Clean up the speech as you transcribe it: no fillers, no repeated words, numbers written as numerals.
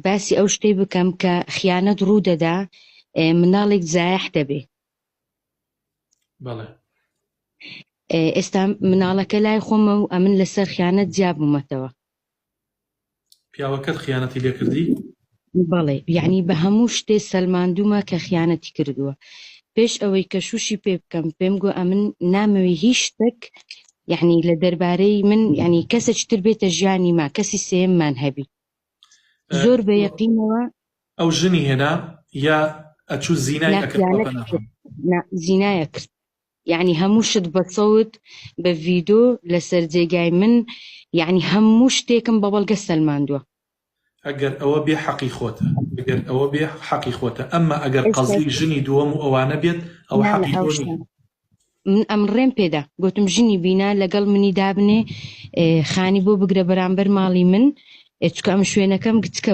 باسی ئەو شتەی بکەم کە خیانەت ڕوو دەدا مناڵێک زایح دەبێ. بەڵێ ئێستا مناڵەکە لای خۆمە و ئەمن لەسەر خیانەت جیا بوومەتەوە. پیاوەکەت خیانەتی لێ کردی؟ بەڵێ یعنی بە هەموو شتێ سەلماندوومە کە خیانەتی کردووە. پێش ئەوەی کە شوشی پێ بکەم پێم گوت ئەمن نامەوێ هیچ شتێک یعنی لە دەربارەی من یعنی کەسێکتر بێتە ژیانی ما، کەسی سێممان هەبی. زۆر بە یەقینەوە ئەو ژنی هێنا یا ئەچوو زینای زینایە کرد. یعنی هەموو شت بە سەوت بە ڤیدۆ لەسەر جێگای من، یعنی هەموو شتێکم بە بەڵگە سەلماندووە. ئەگەر ئەوە بێ حەقی خۆتە، ئەمما ئەگەر قەزی ژنی دووەم و ئەوانە بێت ئەوە حەقی خۆ نییە. من ئەم ڕێم پێدا گوتم ژنی بینا لەگەڵ منی دابنێ خانی بۆ بگرە بەرامبەر ماڵی من، چکە ئەم شوێنەکەم گچکە